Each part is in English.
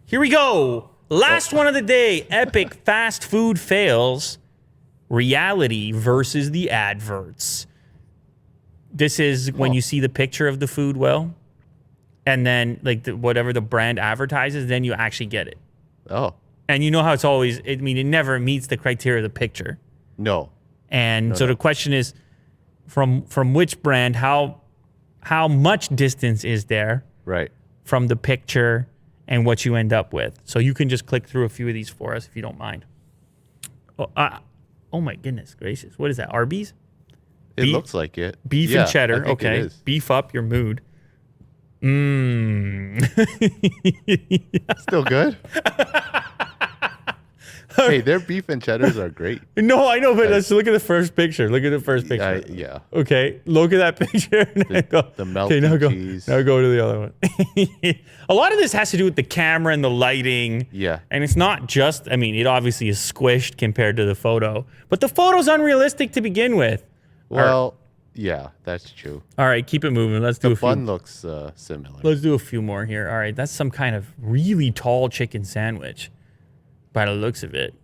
Here we go. Last one of the day. Epic fast food fails. Reality versus the adverts. This is when you see the picture of the food and then like whatever the brand advertises, then you actually get it. Oh. And you know how it's always, it never meets the criteria of the picture. No. And the question is, from which brand, how much distance is there from the picture and what you end up with? So you can just click through a few of these for us if you don't mind. Oh my goodness gracious. What is that, Arby's? It looks like it. Beef and cheddar. Okay. Beef up your mood. Still good? Hey, their beef and cheddars are great. No, I know, but let's look at the first picture. Look at the first picture. Yeah. Okay, look at that picture. The melted cheese. Now go to the other one. A lot of this has to do with the camera and the lighting. Yeah. And it's not just, it obviously is squished compared to the photo. But the photo's unrealistic to begin with. Well, yeah, that's true. All right, keep it moving. Let's do a few. The bun looks similar. Let's do a few more here. All right, that's some kind of really tall chicken sandwich by the looks of it.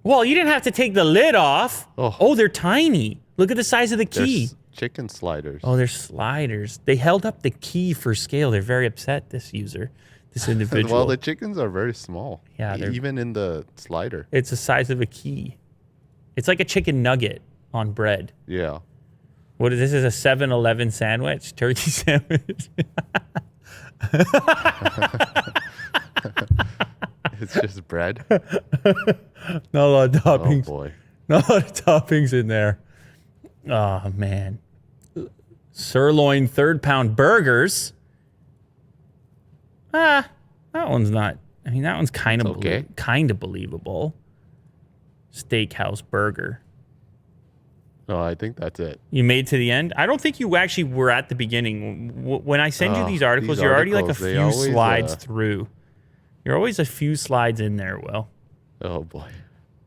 Well, you didn't have to take the lid off. Oh, they're tiny. Look at the size of the key. There's chicken sliders. Oh, they're sliders. They held up the key for scale. They're very upset, this individual. Well, the chickens are very small. Yeah, even in the slider. It's the size of a key. It's like a chicken nugget on bread. Yeah. What is this? Is a 7-Eleven sandwich? Turkey sandwich? It's just bread. Not a lot of toppings. Oh boy. Not a lot of toppings in there. Oh man. Sirloin 3rd-pound burgers. That one's not. That one's kind of believable. Steakhouse burger. No, I think that's it. You made to the end? I don't think you actually were at the beginning. When I send you these articles, you're already like a few slides through. You're always a few slides in there, Will. Oh, boy.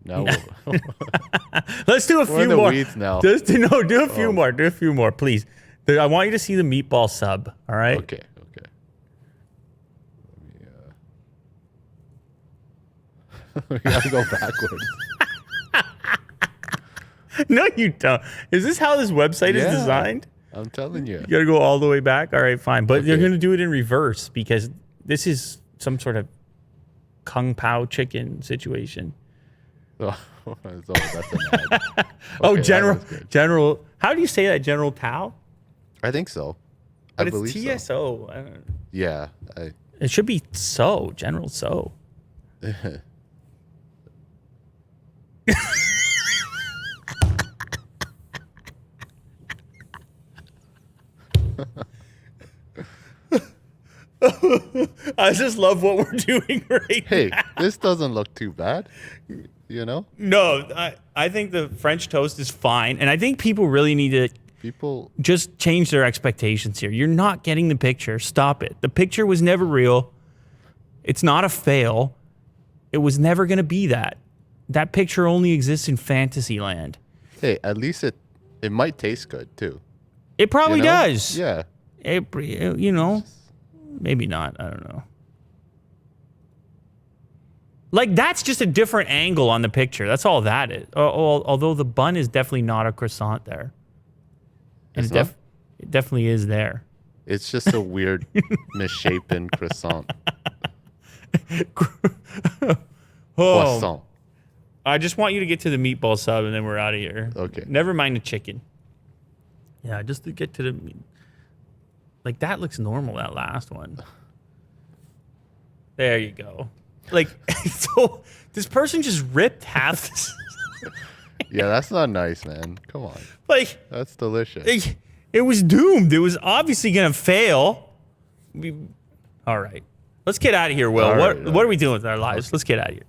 Now let's do a few more. Weeds now. Do a few more. Do a few more, please. I want you to see the meatball sub, all right? Okay. We gotta go backwards. No, you don't. Is this how this website is designed? I'm telling you. You gotta go all the way back? All right, fine. But you're gonna do it in reverse because this is some sort of Kung Pao chicken situation. That's an ad. Okay, General. How do you say that? General Tao? I think so. But it's TSO. I don't know. Yeah. It should be So. General So. I just love what we're doing right now. Hey, this doesn't look too bad, you know? No, I think the French toast is fine, and I think people really need to just change their expectations here. You're not getting the picture. Stop it. The picture was never real. It's not a fail. It was never going to be that. That picture only exists in fantasy land. Hey, at least it might taste good, too. It probably does. Yeah. Maybe not. I don't know. Like, that's just a different angle on the picture. That's all that is. Although the bun is definitely not a croissant there. And it definitely is there. It's just a weird, misshapen croissant. Croissant. I just want you to get to the meatball sub, and then we're out of here. Okay. Never mind the chicken. Yeah, just to get to the... Like, that looks normal, that last one. There you go. Like, so this person just ripped half this. Yeah, that's not nice, man. Come on. Like, that's delicious. It was doomed. It was obviously going to fail. All right. Let's get out of here, Will. What are we doing with our lives? Let's get out of here.